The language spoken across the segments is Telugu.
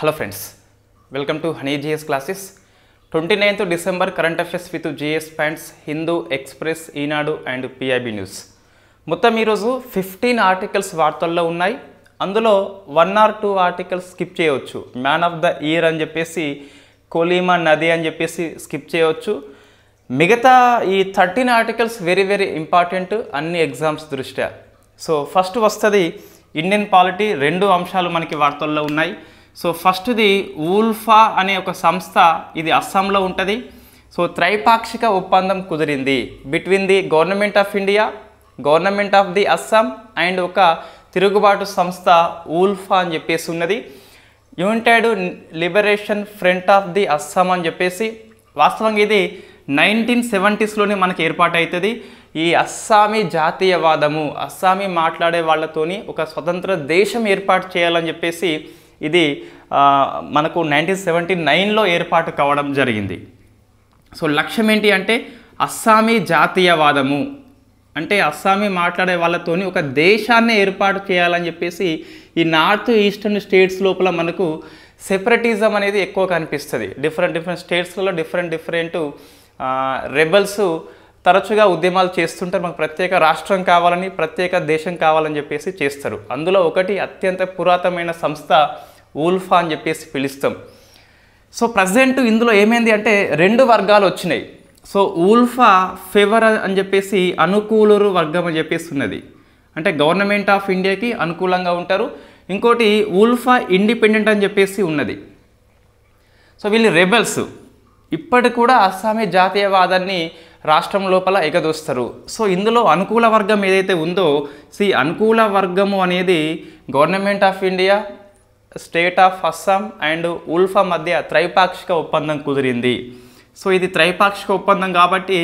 Hello friends, welcome to Honey GS classes. 29th December current affairs with GS Pants, Hindu Express, Enadu and PIB News. మొత్తం ఈరోజు 15 ఆర్టికల్స్ వార్తల్లో ఉన్నాయి. అందులో 1 or 2 ఆర్టికల్స్ స్కిప్ చేయవచ్చు. మ్యాన్ ఆఫ్ ద ఇయర్ అని చెప్పేసి కోలీమా నది అని చెప్పేసి స్కిప్ చేయవచ్చు. మిగతా ఈ 13 ఆర్టికల్స్ వెరీ ఇంపార్టెంట్ అన్ని ఎగ్జామ్స్ దృష్ట్యా. సో ఫస్ట్ వస్తుంది ఇండియన్ పాలిటీ. 2 అంశాలు మనకి వార్తల్లో ఉన్నాయి. సో ఫస్ట్ది ఊల్ఫా అనే ఒక సంస్థ, ఇది అస్సాంలో ఉంటుంది. సో త్రైపాక్షిక ఒప్పందం కుదిరింది between the government of India, government of the Assam and ఒక తిరుగుబాటు సంస్థ ఊల్ఫా అని చెప్పేసి ఉన్నది. United liberation front of the Assam అని చెప్పేసి. వాస్తవంగా ఇది 1970sలోనే మనకి ఏర్పాటు అవుతుంది. ఈ అస్సామీ జాతీయవాదము, అస్సామీ మాట్లాడే వాళ్ళతోని ఒక స్వతంత్ర దేశం ఏర్పాటు చేయాలని చెప్పేసి ఇది మనకు 1979లో ఏర్పాటు కావడం జరిగింది. సో లక్ష్యం ఏంటి అంటే అస్సామీ జాతీయవాదము, అంటే అస్సామీ మాట్లాడే వాళ్ళతోని ఒక దేశాన్ని ఏర్పాటు చేయాలని చెప్పేసి ఈ నార్త్ ఈస్టర్న్ స్టేట్స్ లోపల మనకు సెపరేటిజం అనేది ఎక్కువ కనిపిస్తుంది. డిఫరెంట్ స్టేట్స్లలో డిఫరెంట్ రెబల్స్ తరచుగా ఉద్యమాలు చేస్తుంటారు. మనకు ప్రత్యేక రాష్ట్రం కావాలని, ప్రత్యేక దేశం కావాలని చెప్పేసి చేస్తారు. అందులో ఒకటి అత్యంత పురాతనమైన సంస్థ ఊల్ఫా అని చెప్పేసి పిలుస్తాం. సో ప్రజెంట్ ఇందులో ఏమైంది అంటే 2 వర్గాలు వచ్చినాయి. సో ఊల్ఫా ఫేవర్ అని చెప్పేసి అనుకూలరు వర్గం అని చెప్పేసి ఉన్నది, అంటే గవర్నమెంట్ ఆఫ్ ఇండియాకి అనుకూలంగా ఉంటారు. ఇంకోటి ఊల్ఫా ఇండిపెండెంట్ అని చెప్పేసి ఉన్నది. సో వీళ్ళు రెబెల్స్ ఇప్పటి కూడా అస్సామీ జాతీయవాదాన్ని రాష్ట్రం లోపల ఎగదోస్తారు. సో ఇందులో అనుకూల వర్గం ఏదైతే ఉందో, అనుకూల వర్గము అనేది government of India, state of Assam and ULFA మధ్య త్రైపాక్షిక ఒప్పందం కుదిరింది. సో ఇది త్రైపాక్షిక ఒప్పందం కాబట్టి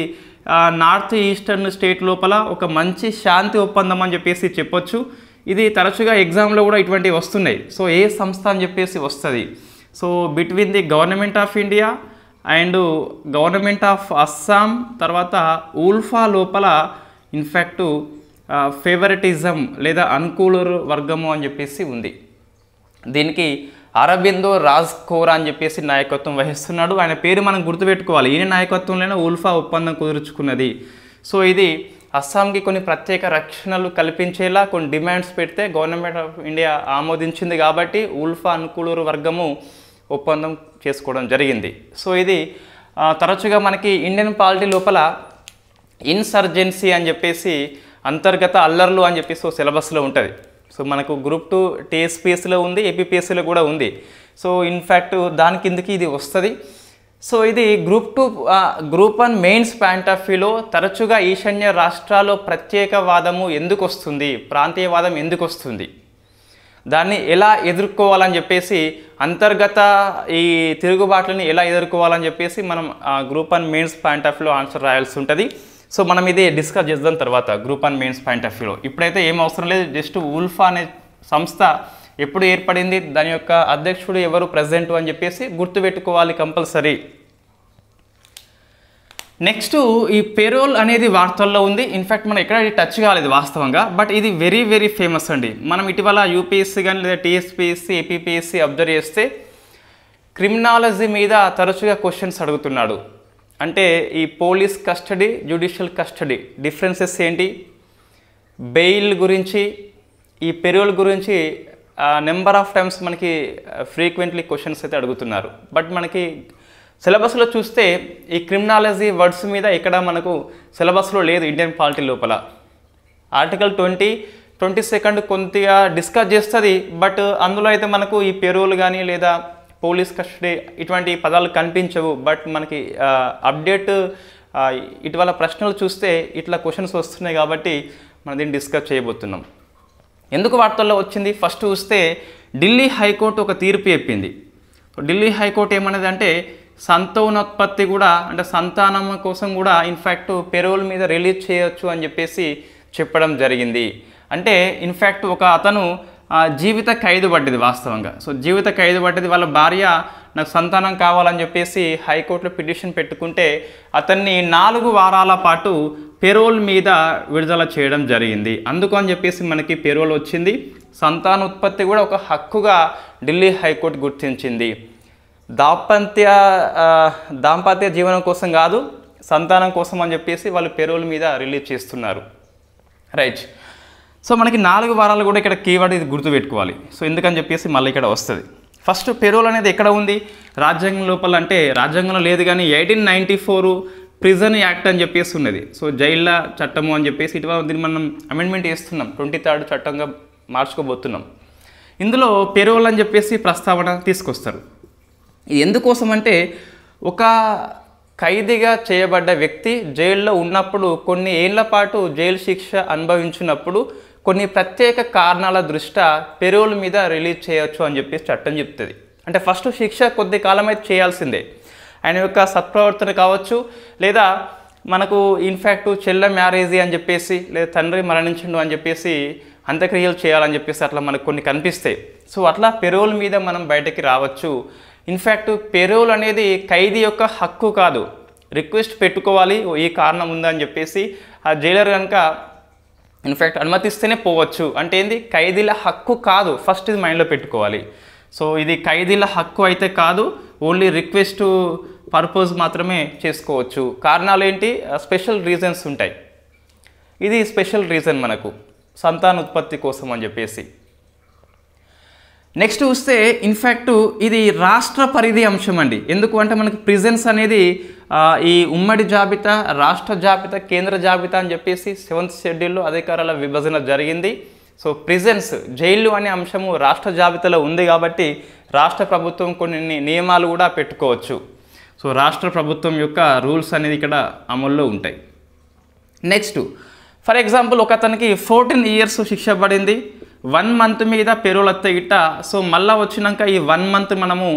నార్త్ ఈస్టర్న్ స్టేట్ లోపల ఒక మంచి శాంతి ఒప్పందం అని చెప్పేసి చెప్పొచ్చు. ఇది తరచుగా ఎగ్జామ్లో కూడా ఇటువంటివి వస్తున్నాయి. సో ఏ సంస్థ అని చెప్పేసి వస్తుంది. So between the government of India and government of Assam, తర్వాత ఊల్ఫా లోపల ఇన్ఫ్యాక్ట్ ఫేవరెటిజం లేదా అనుకూలరు వర్గము అని చెప్పేసి ఉంది. దీనికి అరబిందో రాజ్ కోరా అని చెప్పేసి నాయకత్వం వహిస్తున్నాడు. ఆయన పేరు మనం గుర్తుపెట్టుకోవాలి. ఈయన నాయకత్వంలోనే ఊల్ఫా ఒప్పందం కుదుర్చుకున్నది. సో ఇది అస్సాంకి కొన్ని ప్రత్యేక రక్షణలు కల్పించేలా కొన్ని డిమాండ్స్ పెడితే గవర్నమెంట్ ఆఫ్ ఇండియా ఆమోదించింది కాబట్టి ఊల్ఫా అనుకూలరు వర్గము ఒప్పందం చేసుకోవడం జరిగింది. సో ఇది తరచుగా మనకి ఇండియన్ పాలిటీ లోపల ఇన్సర్జెన్సీ అని చెప్పేసి, అంతర్గత అల్లర్లు అని చెప్పేసి సిలబస్లో ఉంటుంది. సో మనకు గ్రూప్ 2 టీఎస్పీఎస్సీలో ఉంది, ఏపీపీఎస్సీలో కూడా ఉంది. సో ఇన్ఫ్యాక్ట్ దాని కిందకి ఇది వస్తుంది. సో ఇది గ్రూప్ 1 మెయిన్స్ పాయింట్ ఆఫ్ వ్యూలో తరచుగా ఈశాన్య రాష్ట్రాల్లో ప్రత్యేకవాదము ఎందుకు వస్తుంది, ప్రాంతీయవాదం ఎందుకు వస్తుంది, దాన్ని ఎలా ఎదుర్కోవాలని చెప్పేసి, అంతర్గత ఈ తిరుగుబాట్లని ఎలా ఎదుర్కోవాలని చెప్పేసి మనం గ్రూప్ 1 మెయిన్స్ పాయింట్ ఆఫ్ వ్యూలో ఆన్సర్ రాయాల్సి ఉంటుంది. సో మనం ఇది డిస్కస్ చేద్దాం తర్వాత గ్రూప్ 1 మెయిన్స్ పాయింట్ ఆఫ్ వ్యూలో. ఇప్పుడైతే ఏం అవసరం లేదు, జస్ట్ ఊల్ఫా అనే సంస్థ ఎప్పుడు ఏర్పడింది, దాని యొక్క అధ్యక్షుడు ఎవరు, ప్రెసిడెంట్ అని చెప్పేసి గుర్తుపెట్టుకోవాలి కంపల్సరీ. నెక్స్ట్ ఈ పెరోల్ అనేది వార్తల్లో ఉంది. ఇన్ఫ్యాక్ట్ మనం ఎక్కడ టచ్ కాలేదు వాస్తవంగా, బట్ ఇది వెరీ ఫేమస్ అండి. మనం ఇటీవల యూపీఎస్సీ కానీ లేదా టీఎస్పీఎస్సీ, ఏపీపీఎస్సీ అబ్జర్వ్ చేస్తే క్రిమినాలజీ మీద తరచుగా క్వశ్చన్స్ అడుగుతున్నాడు. అంటే ఈ police custody, judicial custody differences ఏంటి, బెయిల్ గురించి, ఈ పెరోల్ గురించి నెంబర్ ఆఫ్ టైమ్స్ మనకి ఫ్రీక్వెంట్లీ క్వశ్చన్స్ అయితే అడుగుతున్నారు. బట్ మనకి సిలబస్లో చూస్తే ఈ క్రిమినాలజీ వర్డ్స్ మీద ఇక్కడ మనకు సిలబస్లో లేదు ఇండియన్ పాలిటీ లోపల. ఆర్టికల్ 22 కొద్దిగా డిస్కస్ చేస్తుంది, బట్ అందులో అయితే మనకు ఈ పెరోల్ కానీ లేదా పోలీస్ కస్టడీ ఇటువంటి పదాలు కనిపించవు. బట్ మనకి అప్డేట్ ఇటీవల ప్రశ్నలు చూస్తే ఇట్లా క్వశ్చన్స్ వస్తున్నాయి కాబట్టి మనం దీన్ని డిస్కస్ చేయబోతున్నాం. ఎందుకు వార్తల్లో వచ్చింది ఫస్ట్ చూస్తే, ఢిల్లీ హైకోర్టు ఒక తీర్పు చెప్పింది. ఢిల్లీ హైకోర్టు ఏమన్నది అంటే సంతానోత్పత్తి కూడా, అంటే సంతానం కోసం కూడా ఇన్ఫ్యాక్ట్ పెరోల్ మీద రిలీజ్ చేయొచ్చు అని చెప్పేసి చెప్పడం జరిగింది. అంటే ఇన్ఫ్యాక్ట్ ఒక అతను జీవిత ఖైదు పడ్డది వాస్తవంగా. సో జీవిత ఖైదు పడ్డది, వాళ్ళ భార్య నాకు సంతానం కావాలని చెప్పేసి హైకోర్టులో పిటిషన్ పెట్టుకుంటే అతన్ని 4 వారాల పాటు పెరోల్ మీద విడుదల చేయడం జరిగింది. అందుకు అని చెప్పేసి మనకి పెరోల్ వచ్చింది. సంతానోత్పత్తి కూడా ఒక హక్కుగా ఢిల్లీ హైకోర్టు గుర్తించింది. దాంపత్య జీవనం కోసం కాదు, సంతానం కోసం అని చెప్పేసి వాళ్ళు పెరోల్ మీద రిలీజ్ చేస్తున్నారు. రైట్. సో మనకి 4 వారాలు కూడా ఇక్కడ కీవర్డ్ ఇది గుర్తుపెట్టుకోవాలి. సో ఎందుకని చెప్పేసి మళ్ళీ ఇక్కడ వస్తుంది. ఫస్ట్ పెరోల్ అనేది ఎక్కడ ఉంది? రాజ్యాంగం లోపల, అంటే రాజ్యాంగంలో లేదు కానీ 1894 ప్రిజన్ యాక్ట్ అని చెప్పేసి ఉన్నది. సో జైళ్ళ చట్టము అని చెప్పేసి ఇటీవల దీన్ని మనం అమెండ్మెంట్ చేస్తున్నాం, 23rd చట్టంగా మార్చుకోబోతున్నాం. ఇందులో పెరోల్ అని చెప్పేసి ప్రస్తావన తీసుకొస్తారు. ఇది ఎందుకోసం అంటే ఒక ఖైదీగా చేయబడ్డ వ్యక్తి జైల్లో ఉన్నప్పుడు కొన్ని ఏళ్ల పాటు జైలు శిక్ష అనుభవించినప్పుడు కొన్ని ప్రత్యేక కారణాల దృష్ట్యా పెరోల్ మీద రిలీజ్ చేయొచ్చు అని చెప్పేసి చట్టం చెప్తుంది. అంటే ఫస్ట్ శిక్ష కొద్ది కాలం అయితే చేయాల్సిందే, ఆయన యొక్క సత్ప్రవర్తన కావచ్చు, లేదా మనకు ఇన్ఫ్యాక్ట్ చెల్ల మ్యారేజీ అని చెప్పేసి, లేదా తండ్రి మరణించిండు అని చెప్పేసి అంత్యక్రియలు చేయాలని చెప్పేసి అట్లా మనకు కొన్ని కనిపిస్తాయి. సో అట్లా పెరోల్ మీద మనం బయటకి రావచ్చు. ఇన్ఫ్యాక్ట్ పెరోల్ అనేది ఖైదీ యొక్క హక్కు కాదు, రిక్వెస్ట్ పెట్టుకోవాలి, ఈ కారణం ఉందని చెప్పేసి ఆ జైలర్ కనుక ఇన్ఫ్యాక్ట్ అనుమతిస్తేనే పోవచ్చు. అంటే ఏంది? ఖైదీల హక్కు కాదు, ఫస్ట్ ఇది మైండ్లో పెట్టుకోవాలి. సో ఇది ఖైదీల హక్కు అయితే కాదు, ఓన్లీ రిక్వెస్ట్ పర్పస్ మాత్రమే చేసుకోవచ్చు. కారణాలు ఏంటి? స్పెషల్ రీజన్స్ ఉంటాయి. ఇది స్పెషల్ రీజన్ మనకు సంతానోత్పత్తి కోసం అని చెప్పేసి. నెక్స్ట్ చూస్తే ఇన్ఫ్యాక్ట్ ఇది రాష్ట్ర పరిధి అంశం అండి. ఎందుకు అంటే మనకి ప్రిజన్స్ అనేది ఈ ఉమ్మడి జాబితా, రాష్ట్ర జాబితా, కేంద్ర జాబితా అని చెప్పేసి 7th షెడ్యూల్లో అధికారాల విభజన జరిగింది. సో ప్రిజన్స్, జైళ్ళు అనే అంశము రాష్ట్ర జాబితాలో ఉంది కాబట్టి రాష్ట్ర ప్రభుత్వం కొన్ని నియమాలు కూడా పెట్టుకోవచ్చు. సో రాష్ట్ర ప్రభుత్వం యొక్క రూల్స్ అనేది ఇక్కడ అమల్లో ఉంటాయి. నెక్స్ట్ ఫర్ ఎగ్జాంపుల్ ఒక అతనికి 14 years శిక్ష పడింది, 1 month మీద పెరోల్ వస్తే గిట్ట. సో మళ్ళీ వచ్చినాక ఈ 1 month మనము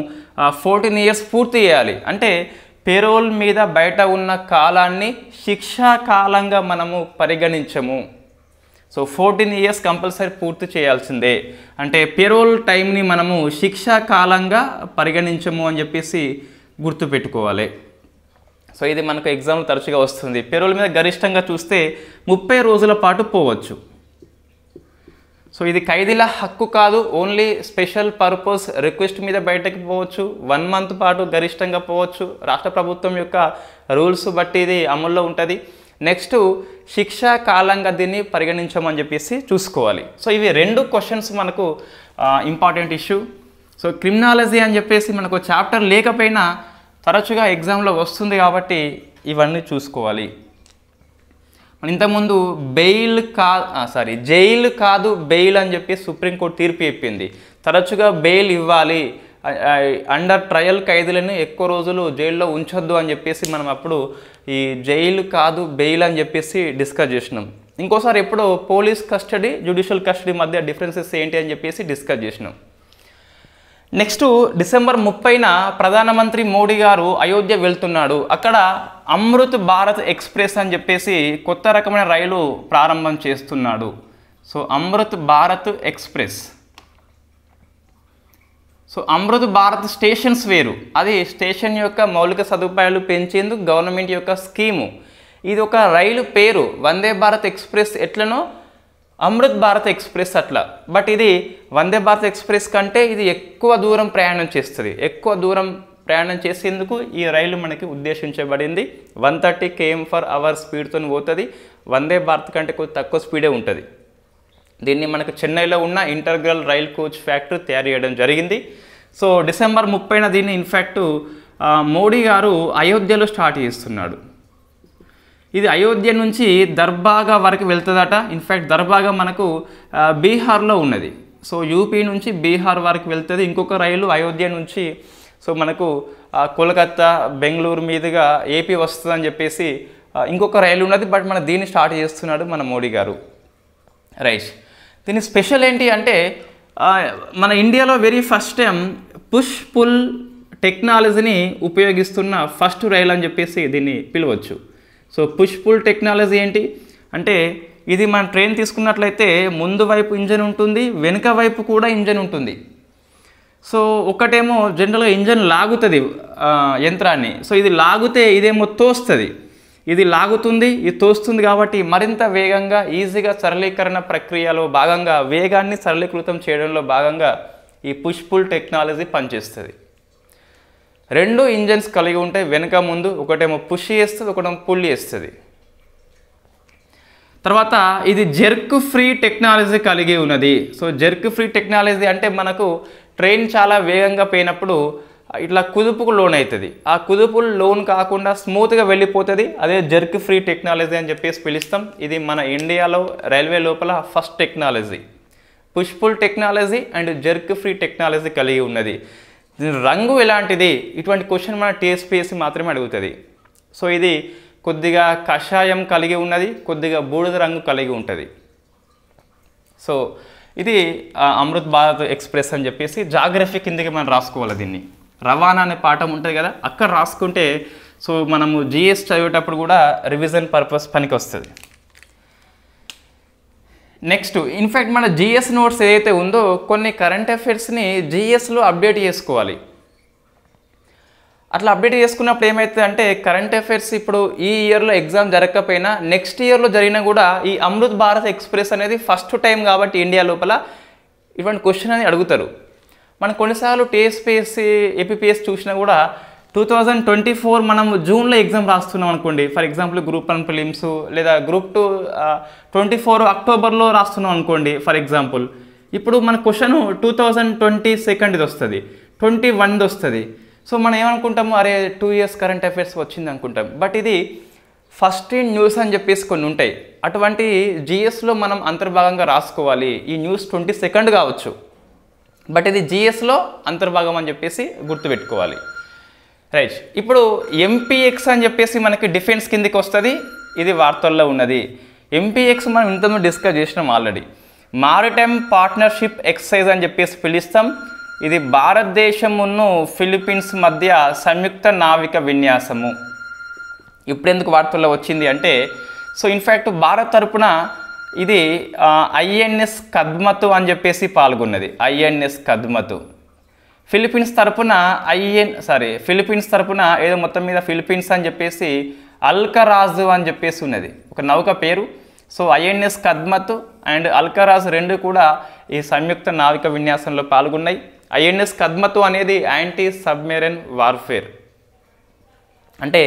14 years పూర్తి చేయాలి. అంటే పెరోల్ మీద బయట ఉన్న కాలాన్ని శిక్షా కాలంగా మనము పరిగణించము. సో 14 years కంపల్సరీ పూర్తి చేయాల్సిందే. అంటే పెరోల్ టైంని మనము శిక్షా కాలంగా పరిగణించము అని చెప్పేసి గుర్తుపెట్టుకోవాలి. సో ఇది మనకు ఎగ్జామ్లో తరచుగా వస్తుంది. పెరోల్ మీద గరిష్టంగా చూస్తే 30 రోజుల పాటు పోవచ్చు. సో ఇది ఖైదీల హక్కు కాదు, ఓన్లీ స్పెషల్ పర్పస్ రిక్వెస్ట్ మీద బయటకు పోవచ్చు. 1 month పాటు గరిష్టంగా పోవచ్చు. రాష్ట్ర ప్రభుత్వం యొక్క రూల్స్ బట్టి ఇది అమల్లో ఉంటుంది. నెక్స్ట్ శిక్షా కాలంగా దీన్ని పరిగణించమని చెప్పేసి చూసుకోవాలి. సో ఇవి 2 క్వశ్చన్స్ మనకు ఇంపార్టెంట్ ఇష్యూ. సో క్రిమినాలజీ అని చెప్పేసి మనకు చాప్టర్ లేకపోయినా తరచుగా ఎగ్జామ్లో వస్తుంది కాబట్టి ఇవన్నీ చూసుకోవాలి. మన ఇంతకుముందు జైలు కాదు బెయిల్ అని చెప్పి సుప్రీంకోర్టు తీర్పు చెప్పింది. తరచుగా బెయిల్ ఇవ్వాలి, అండర్ ట్రయల్ ఖైదీలను ఎక్కువ రోజులు జైల్లో ఉంచొద్దు అని చెప్పేసి మనం అప్పుడు ఈ జైలు కాదు బెయిల్ అని చెప్పేసి డిస్కస్ చేసినాం. ఇంకోసారి ఎప్పుడో పోలీస్ కస్టడీ, జ్యుడిషియల్ కస్టడీ మధ్య డిఫరెన్సెస్ ఏంటి అని చెప్పేసి డిస్కస్ చేసినాం. నెక్స్ట్ డిసెంబర్ 30న ప్రధానమంత్రి మోడీ గారు అయోధ్య వెళ్తున్నాడు. అక్కడ అమృత్ భారత్ ఎక్స్ప్రెస్ అని చెప్పేసి కొత్త రకమైన రైలు ప్రారంభం చేస్తున్నాడు. So Amrit Bharat express. So Amrit Bharat stations వేరు, అది స్టేషన్ యొక్క మౌలిక సదుపాయాలు పెంచేందుకు గవర్నమెంట్ యొక్క స్కీము. ఇది ఒక రైలు పేరు. వందే భారత్ ఎక్స్ప్రెస్ ఎట్లనో అమృత్ భారత్ ఎక్స్ప్రెస్ అట్లా. బట్ ఇది వందే భారత్ ఎక్స్ప్రెస్ కంటే ఇది ఎక్కువ దూరం ప్రయాణం చేస్తుంది. ఎక్కువ దూరం ప్రయాణం చేసేందుకు ఈ రైలు మనకి ఉద్దేశించబడింది. 130 km/h స్పీడ్తో పోతుంది. వందే భారత్ కంటే కొద్ది తక్కువ స్పీడే ఉంటుంది. దీన్ని మనకు చెన్నైలో ఉన్న ఇంటర్గ్రల్ రైల్ కోచ్ ఫ్యాక్టరీ తయారు చేయడం జరిగింది. సో డిసెంబర్ 30న దీన్ని ఇన్ఫ్యాక్ట్ మోడీ గారు అయోధ్యలో స్టార్ట్ చేస్తున్నాడు. ఇది అయోధ్య నుంచి దర్బాగా వరకు వెళ్తుందట. ఇన్ఫ్యాక్ట్ దర్బాగా మనకు బీహార్లో ఉన్నది. సో యూపీ నుంచి బీహార్ వరకు వెళ్తుంది. ఇంకొక రైలు అయోధ్య నుంచి సో మనకు కోల్కతా, బెంగళూరు మీదుగా ఏపీ వస్తుందని చెప్పేసి ఇంకొక రైలు ఉన్నది. బట్ మన దీన్ని స్టార్ట్ చేస్తున్నాడు మన మోడీ గారు. రైట్. దీని స్పెషల్ ఏంటి అంటే మన ఇండియాలో very first time push pull టెక్నాలజీని ఉపయోగిస్తున్న ఫస్ట్ రైలు అని చెప్పేసి దీన్ని పిలవచ్చు. సో పుష్ పుల్ టెక్నాలజీ ఏంటి అంటే ఇది మన ట్రైన్ తీసుకున్నట్లయితే ముందు వైపు ఇంజన్ ఉంటుంది, వెనుక వైపు కూడా ఇంజన్ ఉంటుంది. సో ఒకటేమో జనరల్గా ఇంజన్ లాగుతుంది యంత్రాన్ని. సో ఇది లాగితే ఇదేమో తోస్తుంది. ఇది లాగుతుంది, ఇది తోస్తుంది కాబట్టి మరింత వేగంగా ఈజీగా సరళీకరణ ప్రక్రియలో భాగంగా వేగాన్ని సరళీకృతం చేయడంలో భాగంగా ఈ పుష్ పుల్ టెక్నాలజీ పనిచేస్తుంది. 2 ఇంజన్స్ కలిగి ఉంటే వెనుక ముందు ఒకటేమో పుష్ చేస్తుంది, ఒకటేమో పుల్ చేస్తుంది. తర్వాత ఇది జెర్క్ ఫ్రీ టెక్నాలజీ కలిగి ఉన్నది. సో జెర్క్ ఫ్రీ టెక్నాలజీ అంటే మనకు ట్రైన్ చాలా వేగంగా పోయినప్పుడు ఇట్లా కుదుపుకు లోన్ అవుతుంది. ఆ కుదుపులు లోన్ కాకుండా స్మూత్గా వెళ్ళిపోతుంది. అదే జెర్క్ ఫ్రీ టెక్నాలజీ అని చెప్పేసి పిలుస్తాం. ఇది మన ఇండియాలో రైల్వే లోపల first technology. Push pull technology and jerk free technology కలిగి ఉన్నది. దీని రంగు ఎలాంటిది? ఇటువంటి క్వశ్చన్ మన టీఎస్పీఎస్సీ మాత్రమే అడుగుతుంది. సో ఇది కొద్దిగా కషాయం కలిగి ఉన్నది, కొద్దిగా బూడిద రంగు కలిగి ఉంటుంది. సో ఇది అమృత్ భారత్ ఎక్స్ప్రెస్ అని చెప్పేసి జాగ్రఫీ కిందకి మనం రాసుకోవాలి. దీన్ని రవాణా అనే పాఠం ఉంటుంది కదా, అక్కడ రాసుకుంటే సో మనము జిఎస్ చదివేటప్పుడు కూడా రివిజన్ పర్పస్ పనికి వస్తుంది. నెక్స్ట్ ఇన్ఫ్యాక్ట్ మన జిఎస్ నోట్స్ ఏదైతే ఉందో కొన్ని కరెంట్ అఫైర్స్ని జిఎస్లో అప్డేట్ చేసుకోవాలి. అట్లా అప్డేట్ చేసుకున్నప్పుడు ఏమవుతుంది అంటే కరెంట్ అఫైర్స్ ఇప్పుడు ఈ ఇయర్లో ఎగ్జామ్ జరగకపోయినా నెక్స్ట్ ఇయర్లో జరిగినా కూడా ఈ అమృత్ భారత్ ఎక్స్ప్రెస్ అనేది ఫస్ట్ టైం కాబట్టి ఇండియా లోపల ఇటువంటి క్వశ్చన్ అని అడుగుతారు. మనం కొన్నిసార్లు టీఎస్పీఎస్సీ ఏపీపీఎస్ చూసినా కూడా 2024 మనం జూన్లో ఎగ్జామ్ రాస్తున్నాం అనుకోండి. ఫర్ ఎగ్జాంపుల్ గ్రూప్ 1 ప్రిలిమ్స్ లేదా గ్రూప్ 2 24 అక్టోబర్లో రాస్తున్నాం అనుకోండి ఫర్ ఎగ్జాంపుల్. ఇప్పుడు మన క్వశ్చన్ 2022 వస్తుంది, 21 వస్తుంది. సో మనం ఏమనుకుంటాము, అరే 2 years కరెంట్ అఫైర్స్ వచ్చింది అనుకుంటాం. బట్ ఇది ఫస్ట్ ఇన్ న్యూస్ అని చెప్పేసి కొన్ని ఉంటాయి. అటువంటి జిఎస్లో మనం అంతర్భాగంగా రాసుకోవాలి. ఈ న్యూస్ 22 కావచ్చు, బట్ ఇది జిఎస్లో అంతర్భాగం అని చెప్పేసి గుర్తుపెట్టుకోవాలి. రైట్, ఇప్పుడు ఎంపీఎక్స్ అని చెప్పేసి మనకి డిఫెన్స్ కిందికి వస్తుంది. ఇది వార్తల్లో ఉన్నది. ఎంపీఎక్స్ మనం ఇంతకుముందు డిస్కస్ చేసినాం ఆల్రెడీ. మారిటైమ్ పార్ట్నర్షిప్ ఎక్సర్సైజ్ అని చెప్పేసి పిలుస్తాం. ఇది భారతదేశమును ఫిలిప్పీన్స్ మధ్య సంయుక్త నావిక విన్యాసము. ఇప్పుడెందుకు వార్తల్లో వచ్చింది అంటే సో ఇన్ఫ్యాక్ట్ భారత్ తరపున ఇది ఐఎన్ఎస్ కద్మతు అని చెప్పేసి పాల్గొన్నది. ఐఎన్ఎస్ కద్మతు. ఫిలిప్పీన్స్ తరపున ఏదో మొత్తం మీద ఫిలిప్పీన్స్ అని చెప్పేసి అల్కరాజు అని చెప్పేసి ఉన్నది ఒక నౌక పేరు. సో ఐఎన్ఎస్ కద్మతు అండ్ అల్కరాజ్ 2 కూడా ఈ సంయుక్త నావిక విన్యాసంలో పాల్గొన్నాయి. ఐఎన్ఎస్ కద్మతు అనేది యాంటీ సబ్మెరైన్ వార్ఫేర్, అంటే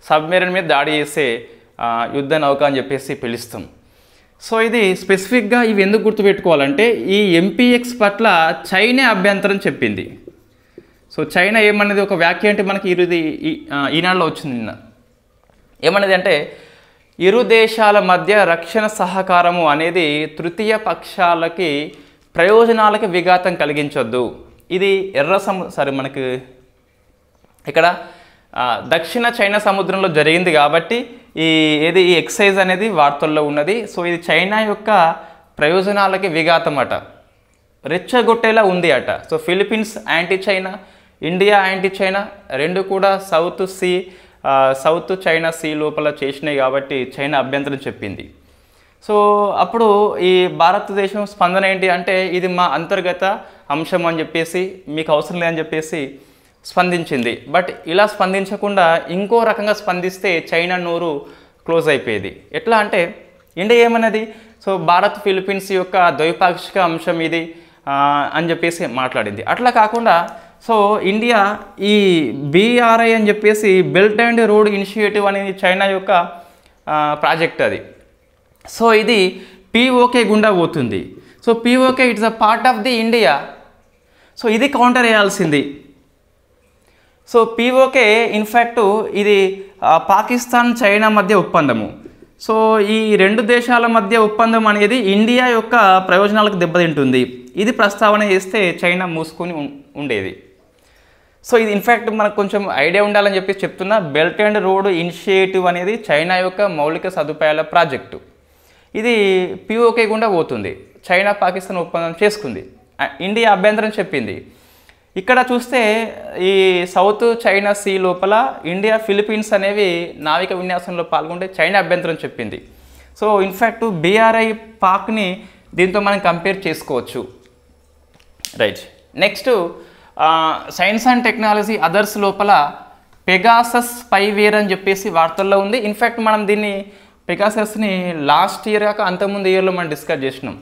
సబ్మెరైన్ మీద దాడి చేసే యుద్ధ నౌక అని చెప్పేసి పిలుస్తాం. సో ఇది స్పెసిఫిక్గా ఇవి ఎందుకు గుర్తుపెట్టుకోవాలంటే ఈ ఎంపీఎక్స్ పట్ల చైనా అభ్యంతరం చెప్పింది. సో చైనా ఏమన్నది, ఒక వ్యాఖ్య అంటే మనకి ఈనాడులో వచ్చింది నిన్న. ఏమన్నది అంటే ఇరు దేశాల మధ్య రక్షణ సహకారము అనేది తృతీయ పక్షాలకి ప్రయోజనాలకి విఘాతం కలిగించొద్దు. ఇది మనకి ఇక్కడ దక్షిణ చైనా సముద్రంలో జరిగింది కాబట్టి ఈ ఎక్సైజ్ అనేది వార్తల్లో ఉన్నది. సో ఇది చైనా యొక్క ప్రయోజనాలకి విఘాతం అట, రెచ్చగొట్టేలా ఉంది అట. So Philippines anti China, India anti China, 2 కూడా సౌత్ చైనా సీ లోపల చేసినాయి కాబట్టి చైనా అభ్యంతరం చెప్పింది. సో అప్పుడు ఈ భారతదేశం స్పందన ఏంటి అంటే ఇది మా అంతర్గత అంశం అని చెప్పేసి మీకు అవసరం లేదని చెప్పేసి స్పందించింది. బట్ ఇలా స్పందించకుండా ఇంకో రకంగా స్పందిస్తే చైనా నోరు క్లోజ్ అయిపోయేది. ఎట్లా అంటే ఇండియా ఏమన్నది, సో భారత్ ఫిలిప్పీన్స్ యొక్క ద్వైపాక్షిక అంశం ఇది అని చెప్పేసి మాట్లాడింది. అట్లా కాకుండా సో ఇండియా ఈ BRI అని చెప్పేసి బెల్ట్ అండ్ రోడ్ ఇనిషియేటివ్ అనేది చైనా యొక్క ప్రాజెక్ట్ అది. సో ఇది POK గుండా పోతుంది. So POK it's a part of the India. So ఇది కౌంటర్ వేయాల్సింది. సో POK ఇన్ఫ్యాక్ట్ ఇది పాకిస్తాన్ చైనా మధ్య ఒప్పందము. సో ఈ 2 దేశాల మధ్య ఒప్పందం అనేది ఇండియా యొక్క ప్రయోజనాలకు దెబ్బతింటుంది. ఇది ప్రస్తావన చేస్తే చైనా మూసుకొని ఉండేది. సో ఇది ఇన్ఫ్యాక్ట్ మనకు కొంచెం ఐడియా ఉండాలని చెప్పి చెప్తున్నా. బెల్ట్ అండ్ రోడ్ ఇనిషియేటివ్ అనేది చైనా యొక్క మౌలిక సదుపాయాల ప్రాజెక్టు. ఇది POK గుండా పోతుంది. చైనా పాకిస్తాన్ ఒప్పందం చేసుకుంది, ఇండియా అభ్యంతరం చెప్పింది. ఇక్కడ చూస్తే ఈ సౌత్ చైనా సీ లోపల ఇండియా ఫిలిప్పీన్స్ అనేవి నావిక విన్యాసంలో పాల్గొంటే చైనా అభ్యంతరం చెప్పింది. సో ఇన్ఫ్యాక్ట్ BRI పాక్ని దీంతో మనం కంపేర్ చేసుకోవచ్చు. Right, next science and technology others లోపల పెగాసస్ స్పైవేర్ అని చెప్పేసి వార్తల్లో ఉంది. ఇన్ఫ్యాక్ట్ మనం దీన్ని పెగాసస్ని లాస్ట్ ఇయర్ కాక అంతకుముందు ఇయర్లో మనం డిస్కస్ చేసినాం.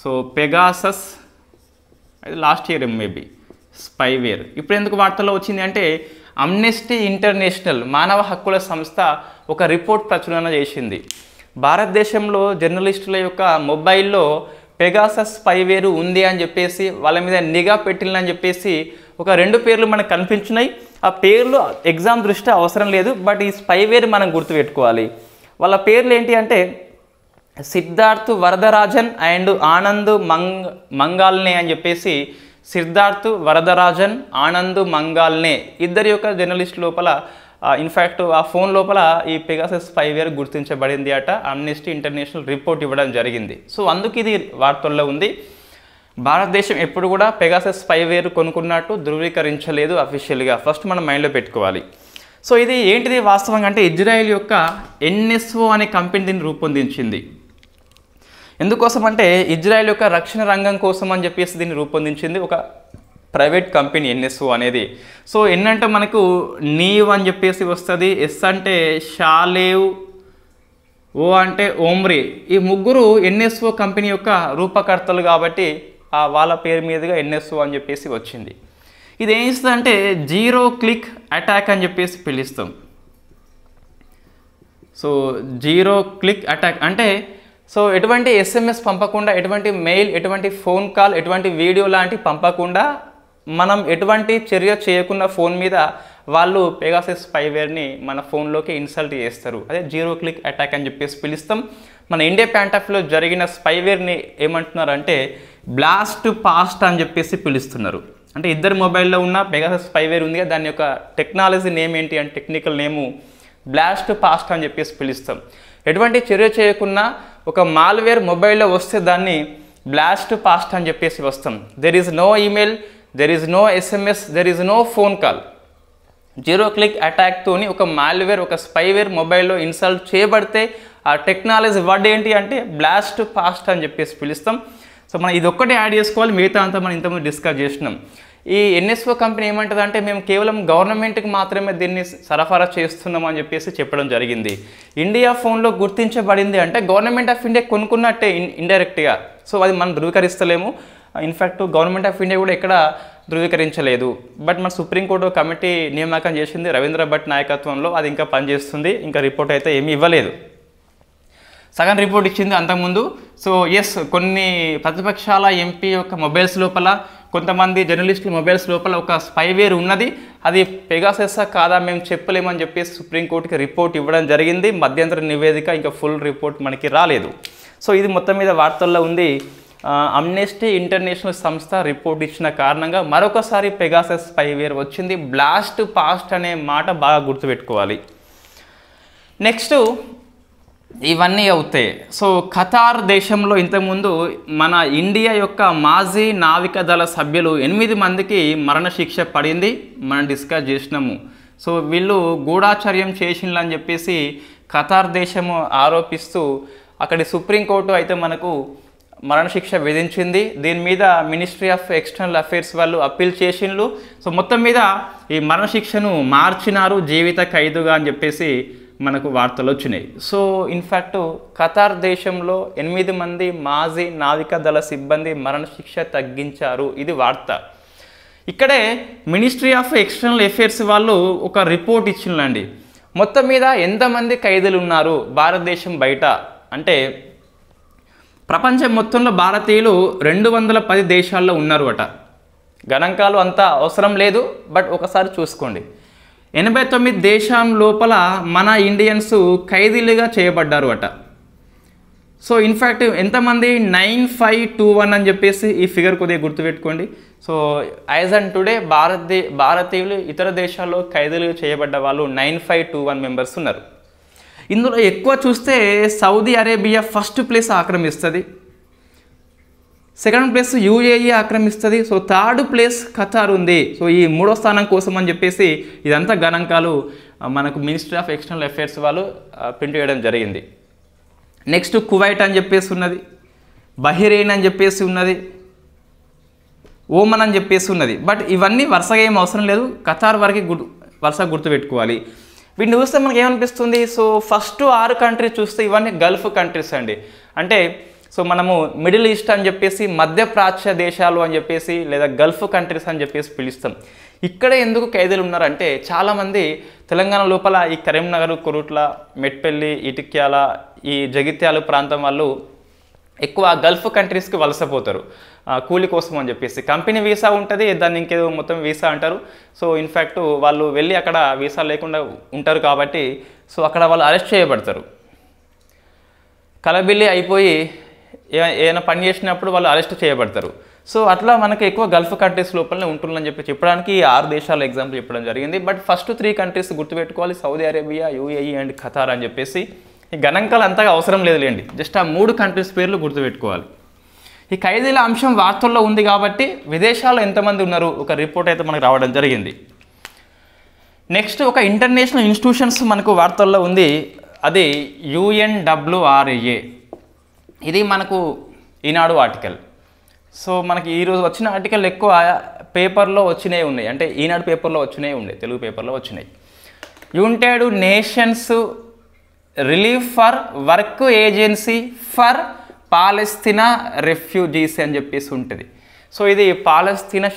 సో పెగాసస్ అది లాస్ట్ ఇయర్ మేబీ స్పైవేర్ ఇప్పుడు ఎందుకు వార్తల్లో వచ్చింది అంటే అమ్నెస్టీ ఇంటర్నేషనల్ మానవ హక్కుల సంస్థ ఒక రిపోర్ట్ ప్రచురణ చేసింది. భారతదేశంలో జర్నలిస్టుల యొక్క మొబైల్లో పెగాసస్ స్పైవేర్ ఉంది అని చెప్పేసి వాళ్ళ మీద నిఘా పెట్టిందని చెప్పేసి ఒక 2 పేర్లు మనకు కనిపించినాయి. ఆ పేర్లు ఎగ్జామ్ దృష్ట్యా అవసరం లేదు, బట్ ఈ స్పైవేర్ మనం గుర్తుపెట్టుకోవాలి. వాళ్ళ పేర్లు ఏంటి అంటే సిద్ధార్థ్ వరదరాజన్ అండ్ ఆనంద్ మంగాల్నే అని చెప్పేసి సిద్ధార్థ్ వరదరాజన్ ఆనంద్ మంగాల్నే ఇద్దరి యొక్క జర్నలిస్ట్ లోపల ఇన్ఫ్యాక్ట్ ఆ ఫోన్ లోపల ఈ పెగాసస్ స్పైవేర్ గుర్తించబడింది అట. అమ్నెస్టీ ఇంటర్నేషనల్ రిపోర్ట్ ఇవ్వడం జరిగింది. సో అందుకు ఇది వార్తల్లో ఉంది. భారతదేశం ఎప్పుడు కూడా పెగాసస్ స్పైవేర్ కొనుక్కున్నట్టు ధృవీకరించలేదు అఫీషియల్గా. ఫస్ట్ మనం మైండ్లో పెట్టుకోవాలి. సో ఇది ఏంటిది వాస్తవంగా అంటే ఇజ్రాయెల్ యొక్క NSO అనే కంపెనీ దీన్ని రూపొందించింది. ఎందుకోసం అంటే ఇజ్రాయెల్ యొక్క రక్షణ రంగం కోసం అని చెప్పేసి దీన్ని రూపొందించింది ఒక ప్రైవేట్ కంపెనీ NSO అనేది. సో ఎన్ అంటే మనకు నీవ్ అని చెప్పేసి వస్తుంది, ఎస్ అంటే షాలేవ్, ఓ అంటే ఓమ్రీ. ఈ ముగ్గురు NSO కంపెనీ యొక్క రూపకర్తలు కాబట్టి వాళ్ళ పేరు మీదుగా NSO అని చెప్పేసి వచ్చింది. ఇది ఏం ఇస్తుంది అంటే జీరో క్లిక్ అటాక్ అని చెప్పేసి పిలుస్తాం. సో జీరో క్లిక్ అటాక్ అంటే సో ఎటువంటి SMS పంపకుండా, ఎటువంటి మెయిల్, ఎటువంటి ఫోన్ కాల్, ఎటువంటి వీడియో లాంటివి పంపకుండా మనం ఎటువంటి చర్య చేయకుండా ఫోన్ మీద వాళ్ళు పెగాసస్ స్పైవేర్ని మన ఫోన్లోకి ఇన్సల్ట్ చేస్తారు. అదే జీరో క్లిక్ అటాక్ అని చెప్పేసి పిలుస్తాం. మన ఇండియా ప్యాంటాఫ్లో జరిగిన స్పైవేర్ని ఏమంటున్నారంటే బ్లాస్ట్ పాస్ట్ అని చెప్పేసి పిలుస్తున్నారు. అంటే ఇద్దరు మొబైల్లో ఉన్న పెగాసస్ స్పైవేర్ ఉంది, దాని యొక్క టెక్నాలజీ నేమ్ ఏంటి అంటే టెక్నికల్ నేము బ్లాస్ట్ పాస్ట్ అని చెప్పేసి పిలుస్తాం. ఎటువంటి చర్య చేయకుండా ఒక మాల్వేర్ మొబైల్లో వస్తే దాన్ని బ్లాస్ట్ పాస్ట్ అని చెప్పేసి వస్తాం. There is no email, there is no SMS, there is no phone call. Zero click అటాక్తోని ఒక మాల్వేర్, ఒక స్పైవేర్ మొబైల్లో ఇన్స్టాల్ చేయబడితే ఆ టెక్నాలజీ వర్డ్ ఏంటి అంటే బ్లాస్ట్ పాస్ట్ అని చెప్పేసి పిలుస్తాం. సో మనం ఇది ఒక్కటే యాడ్ చేసుకోవాలి, మిగతా అంతా మనం ఇంతకుముందు డిస్కస్ చేసినాం. ఈ NSO కంపెనీ ఏమంటుంది అంటే మేము కేవలం గవర్నమెంట్కి మాత్రమే దీన్ని సరఫరా చేస్తున్నాం అని చెప్పేసి చెప్పడం జరిగింది. ఇండియా ఫోన్లో గుర్తించబడింది అంటే గవర్నమెంట్ ఆఫ్ ఇండియా కొనుక్కున్నట్టే ఇండైరెక్ట్గా. సో అది మనం ధృవీకరిస్తలేము. ఇన్ఫ్యాక్ట్ గవర్నమెంట్ ఆఫ్ ఇండియా కూడా ఎక్కడ ధృవీకరించలేదు. బట్ మన సుప్రీంకోర్టు కమిటీ నియామకం చేసింది రవీంద్ర భట్ నాయకత్వంలో, అది ఇంకా పనిచేస్తుంది. ఇంకా రిపోర్ట్ అయితే ఏమీ ఇవ్వలేదు, సగం రిపోర్ట్ ఇచ్చింది అంతకుముందు. సో ఎస్, కొన్ని ప్రతిపక్షాల MP యొక్క మొబైల్స్ లోపల, కొంతమంది జర్నలిస్టుల మొబైల్స్ లోపల ఒక స్పైవేర్ ఉన్నది. అది పెగాసస్ కాదా మేము చెప్పలేమని చెప్పేసి సుప్రీంకోర్టుకి రిపోర్ట్ ఇవ్వడం జరిగింది. మధ్యంతర నివేదిక ఇంకా ఫుల్ రిపోర్ట్ మనకి రాలేదు. సో ఇది మొత్తం మీద వార్తల్లో ఉంది. అమ్నెస్టీ ఇంటర్నేషనల్ సంస్థ రిపోర్ట్ ఇచ్చిన కారణంగా మరొకసారి పెగాసస్ స్పైవేర్ వచ్చింది. బ్లాస్ట్ పాస్ట్ అనే మాట బాగా గుర్తుపెట్టుకోవాలి. నెక్స్ట్ ఇవన్నీ అవుతాయి. సో ఖతార్ దేశంలో ఇంతకుముందు మన ఇండియా యొక్క మాజీ నావికాదళ సభ్యులు 8 మందికి మరణశిక్ష పడింది, మనం డిస్కస్ చేసినాము. సో వీళ్ళు గూఢాచర్యం చేసిందని చెప్పేసి ఖతార్ దేశము ఆరోపిస్తూ అక్కడి సుప్రీంకోర్టు అయితే మనకు మరణశిక్ష విధించింది. దీని మీద మినిస్ట్రీ ఆఫ్ ఎక్స్టర్నల్ అఫైర్స్ వాళ్ళు అప్పీల్ చేసిండ్రు. సో మొత్తం మీద ఈ మరణశిక్షను మార్చినారు జీవిత ఖైదుగా అని చెప్పేసి మనకు వార్తలు వచ్చినాయి. సో ఇన్ఫ్యాక్ట్ ఖతార్ దేశంలో 8 మంది మాజీ నావికాదళ సిబ్బంది మరణశిక్ష తగ్గించారు, ఇది వార్త. ఇక్కడే మినిస్ట్రీ ఆఫ్ ఎక్స్టర్నల్ అఫైర్స్ వాళ్ళు ఒక రిపోర్ట్ ఇచ్చిందండి. మొత్తం మీద ఎంతమంది ఖైదీలు ఉన్నారు భారతదేశం బయట అంటే ప్రపంచం మొత్తంలో భారతీయులు 210 దేశాల్లో ఉన్నారు అట. గణాంకాలు అంతా అవసరం లేదు, బట్ ఒకసారి చూసుకోండి. 89 దేశం లోపల మన ఇండియన్స్ ఖైదీలుగా చేయబడ్డారు అట. సో ఇన్ఫ్యాక్ట్ ఎంతమంది 9521 అని చెప్పేసి ఈ ఫిగర్ కొద్దిగా గుర్తుపెట్టుకోండి. సో యాజ్ అండ్ టుడే భారతీయులు ఇతర దేశాల్లో ఖైదీలుగా చేయబడ్డ వాళ్ళు 9521 మెంబర్స్ ఉన్నారు. ఇందులో ఎక్కువ చూస్తే సౌదీ అరేబియా ఫస్ట్ ప్లేస్ ఆక్రమిస్తుంది, సెకండ్ ప్లేస్ UAE ఆక్రమిస్తుంది. సో థర్డ్ ప్లేస్ ఖతార్ ఉంది. సో ఈ 3వ స్థానం కోసం అని చెప్పేసి ఇదంతా గణాంకాలు మనకు మినిస్ట్రీ ఆఫ్ ఎక్స్టర్నల్ అఫైర్స్ వాళ్ళు ప్రింట్ చేయడం జరిగింది. నెక్స్ట్ కువైట్ అని చెప్పేసి ఉన్నది, బహ్రెయిన్ అని చెప్పేసి ఉన్నది, ఓమన్ అని చెప్పేసి ఉన్నది. బట్ ఇవన్నీ వరుసగా ఏం అవసరం లేదు, ఖతార్ వరకు వరుసగా గుర్తుపెట్టుకోవాలి. వీటిని చూస్తే మనకి ఏమనిపిస్తుంది, సో ఫస్ట్ 6 కంట్రీస్ చూస్తే ఇవన్నీ గల్ఫ్ కంట్రీస్ అండి. అంటే సో మనము మిడిల్ ఈస్ట్ అని చెప్పేసి, మధ్యప్రాచ్య దేశాలు అని చెప్పేసి, లేదా గల్ఫ్ కంట్రీస్ అని చెప్పేసి పిలుస్తాం. ఇక్కడే ఎందుకు ఖైదీలు ఉన్నారంటే చాలామంది తెలంగాణ లోపల ఈ కరీంనగర్, కొరుట్ల, మెట్పల్లి, ఇటిక్యాల, ఈ జగిత్యాల ప్రాంతం వాళ్ళు ఎక్కువ గల్ఫ్ కంట్రీస్కి వలసపోతారు కూలి కోసం అని చెప్పేసి. కంపెనీ వీసా ఉంటుంది, దాన్ని ఇంకేదో మొత్తం వీసా అంటారు. సో ఇన్ఫ్యాక్ట్ వాళ్ళు వెళ్ళి అక్కడ వీసా లేకుండా ఉంటారు కాబట్టి సో అక్కడ వాళ్ళు అరెస్ట్ చేయబడతారు. కలబిల్లి అయిపోయి ఏదైనా పని చేసినప్పుడు వాళ్ళు అరెస్ట్ చేయబడతారు. సో అట్లా మనకి ఎక్కువ గల్ఫ్ కంట్రీస్ లోపలనే ఉంటుందని చెప్పి చెప్పడానికి 6 దేశాల ఎగ్జాంపుల్ చెప్పడం జరిగింది. బట్ ఫస్ట్ 3 కంట్రీస్ గుర్తుపెట్టుకోవాలి, Saudi Arabia, UAE and Qatar అని చెప్పేసి. ఈ గణాంకాలు అంతగా అవసరం లేదులేండి, జస్ట్ ఆ 3 కంట్రీస్ పేర్లు గుర్తుపెట్టుకోవాలి. ఈ ఖైదీల అంశం వార్తల్లో ఉంది కాబట్టి విదేశాల్లో ఎంతమంది ఉన్నారు ఒక రిపోర్ట్ అయితే మనకు రావడం జరిగింది. నెక్స్ట్ ఒక ఇంటర్నేషనల్ ఇన్స్టిట్యూషన్స్ మనకు వార్తల్లో ఉంది, అది UNWRA. ఇది మనకు ఈనాడు ఆర్టికల్. సో మనకి ఈరోజు వచ్చిన ఆర్టికల్ ఎక్కువ పేపర్లో వచ్చినవి ఉన్నాయి, అంటే ఈనాడు పేపర్లో వచ్చినవి ఉన్నాయి, తెలుగు పేపర్లో వచ్చినాయి. United nations relief for work agency for Palestine refugees అని చెప్పేసి ఉంటుంది. సో ఇది పాలస్తీనా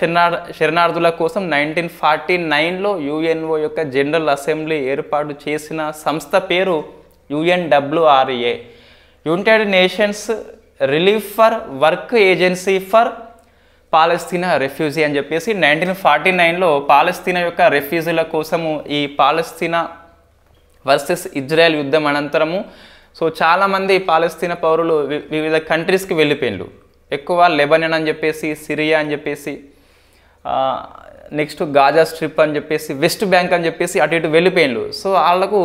శరణార్థుల కోసం 1949లో UNO యొక్క జనరల్ అసెంబ్లీ ఏర్పాటు చేసిన సంస్థ పేరు UNWRA, United nations relief for work agency for Palestine refugee అని చెప్పేసి 1949లో పాలస్తీనా యొక్క రెఫ్యూజీల కోసము ఈ పాలస్తీనా వర్సెస్ ఇజ్రాయెల్ యుద్ధం అనంతరము సో చాలామంది పాలస్తీనా పౌరులు వివిధ కంట్రీస్కి వెళ్ళిపోయిండ్రు. ఎక్కువ లెబనాన్ అని చెప్పేసి, సిరియా అని చెప్పేసి, నెక్స్ట్ గాజా స్ట్రిప్ అని చెప్పేసి, వెస్ట్ బ్యాంక్ అని చెప్పేసి అటు ఇటు వెళ్ళిపోయిండ్రు. సో వాళ్ళకు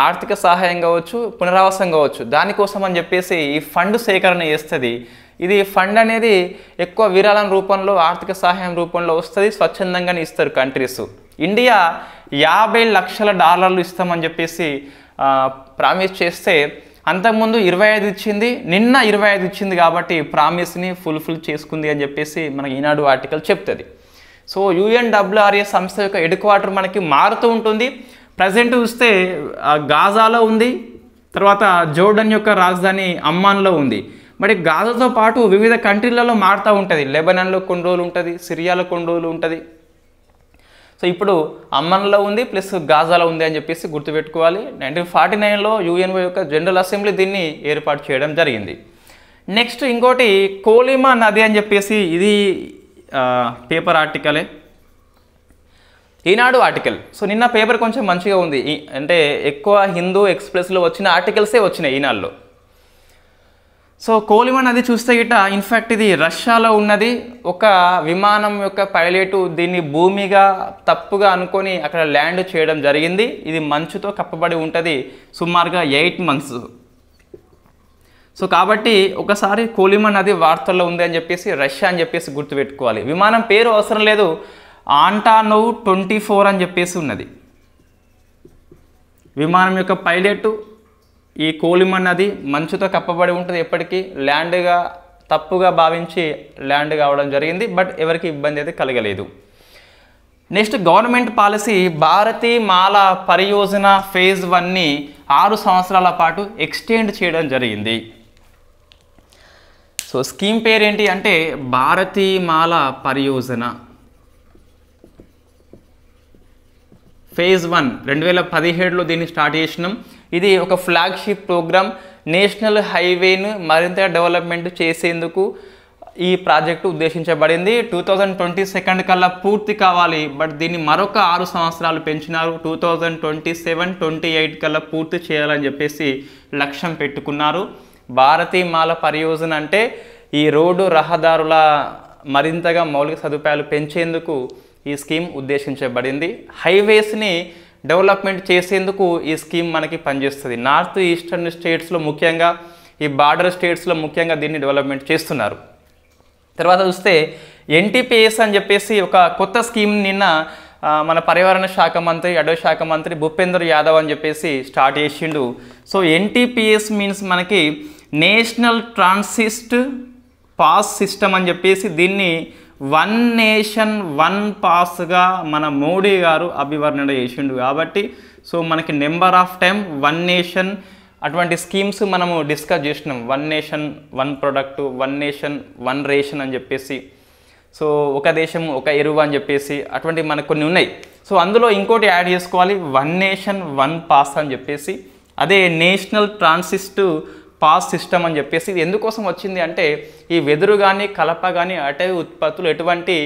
ఆర్థిక సహాయం కావచ్చు, పునరావాసం కావచ్చు, దానికోసం అని చెప్పేసి ఈ ఫండ్ సేకరణ చేస్తుంది. ఇది ఫండ్ అనేది ఎక్కువ విరాళం రూపంలో, ఆర్థిక సహాయం రూపంలో వస్తుంది, స్వచ్ఛందంగానే ఇస్తారు కంట్రీస్. ఇండియా $50 లక్షల ఇస్తామని చెప్పేసి ప్రామిస్ చేస్తే అంతకుముందు 25 ఇచ్చింది, నిన్న 25 ఇచ్చింది. కాబట్టి ప్రామిస్ని ఫుల్ఫిల్ చేసుకుంది అని చెప్పేసి మనకి ఈనాడు ఆర్టికల్ చెప్తుంది. సో UNWRA సంస్థ యొక్క హెడ్ క్వార్టర్ మనకి మారుతూ ఉంటుంది. ప్రజెంట్ చూస్తే గాజాలో ఉంది, తర్వాత జోర్డన్ యొక్క రాజధాని అమ్మాన్లో ఉంది. మరి గాజాతో పాటు వివిధ కంట్రీలలో మారుతూ ఉంటుంది. లెబనాన్లో కొన్ని రోజులు ఉంటుంది, సిరియాలో కొన్ని రోజులు ఉంటుంది. సో ఇప్పుడు అమ్మన్లో ఉంది ప్లస్ గాజాలో ఉంది అని చెప్పేసి గుర్తుపెట్టుకోవాలి. 1949లో UNO యొక్క జనరల్ అసెంబ్లీ దీన్ని ఏర్పాటు చేయడం జరిగింది. నెక్స్ట్ ఇంకోటి కోలిమా నది అని చెప్పేసి, ఇది పేపర్ ఆర్టికలే, ఈనాడు ఆర్టికల్. సో నిన్న పేపర్ కొంచెం మంచిగా ఉంది, అంటే ఎక్కువ హిందూ ఎక్స్ప్రెస్లో వచ్చిన ఆర్టికల్సే వచ్చినాయి ఈనాడులో. సో కోలిమా నది చూస్తే గిట్ట ఇన్ఫ్యాక్ట్ ఇది రష్యాలో ఉన్నది. ఒక విమానం యొక్క పైలట్ దీన్ని భూమిగా తప్పుగా అనుకొని అక్కడ ల్యాండ్ చేయడం జరిగింది. ఇది మంచుతో కప్పబడి ఉంటుంది సుమారుగా 8 months. సో కాబట్టి ఒకసారి కోలిమా నది వార్తల్లో ఉంది అని చెప్పేసి రష్యా అని చెప్పేసి గుర్తుపెట్టుకోవాలి. విమానం పేరు అవసరం లేదు, ఆంటానోవ్ 24 అని చెప్పేసి ఉన్నది. విమానం యొక్క పైలట్ ఈ కోలిమా నది మంచుతో కప్పబడి ఉంటుంది, ఎప్పటికీ ల్యాండ్గా తప్పుగా భావించి ల్యాండ్ కావడం జరిగింది. బట్ ఎవరికి ఇబ్బంది అయితే కలగలేదు. నెక్స్ట్ గవర్నమెంట్ పాలసీ, భారతీ మాల పరియోజన ఫేజ్ 1ని 6 సంవత్సరాల పాటు ఎక్స్టెండ్ చేయడం జరిగింది. సో స్కీమ్ పేరేంటి అంటే భారతీ మాల పరియోజన ఫేజ్ 1 2017లో దీన్ని స్టార్ట్ చేసినాం. ఇది ఒక ఫ్లాగ్షిప్ ప్రోగ్రామ్. నేషనల్ హైవేను మరింత డెవలప్మెంట్ చేసేందుకు ఈ ప్రాజెక్టు ఉద్దేశించబడింది. 2022 కల్లా పూర్తి కావాలి. బట్ దీన్ని మరొక 6 సంవత్సరాలు పెంచినారు. 2027-28 కల్లా పూర్తి చేయాలని చెప్పేసి లక్ష్యం పెట్టుకున్నారు. భారతీ మాల పరియోజన అంటే ఈ రోడ్డు రహదారుల మరింతగా మౌలిక సదుపాయాలు పెంచేందుకు ఈ స్కీమ్ ఉద్దేశించబడింది. హైవేస్ని డెవలప్మెంట్ చేసేందుకు ఈ స్కీమ్ మనకి పనిచేస్తుంది. నార్త్ ఈస్టర్న్ స్టేట్స్లో ముఖ్యంగా, ఈ బార్డర్ స్టేట్స్లో ముఖ్యంగా దీన్ని డెవలప్మెంట్ చేస్తున్నారు. తర్వాత చూస్తే NTPS అని చెప్పేసి ఒక కొత్త స్కీమ్ నిన్న మన పర్యావరణ శాఖ మంత్రి, అటవీ శాఖ మంత్రి భూపేందర్ యాదవ్ అని చెప్పేసి స్టార్ట్ చేసిండు. సో NTPS మీన్స్ మనకి నేషనల్ ట్రాన్సిట్ పాస్ సిస్టమ్ అని చెప్పేసి దీన్ని వన్ నేషన్ వన్ పాస్గా మన మోడీ గారు అభివర్ణన చేసిండు కాబట్టి సో మనకి number of time one nation అటువంటి స్కీమ్స్ మనము డిస్కస్ చేసినాం. One nation one product, one nation one ration అని చెప్పేసి, సో ఒక దేశం ఒక ఎరువు అని చెప్పేసి అటువంటివి మనకు కొన్ని ఉన్నాయి. సో అందులో ఇంకోటి యాడ్ చేసుకోవాలి, వన్ నేషన్ వన్ పాస్ అని చెప్పేసి, అదే నేషనల్ ట్రాన్సిట్ పాస్ సిస్టమ్ అని చెప్పేసి. ఇది ఎందుకోసం వచ్చింది అంటే ఈ వెదురు కానీ కలప కానీ అటవీ ఉత్పత్తులు ఎటువంటి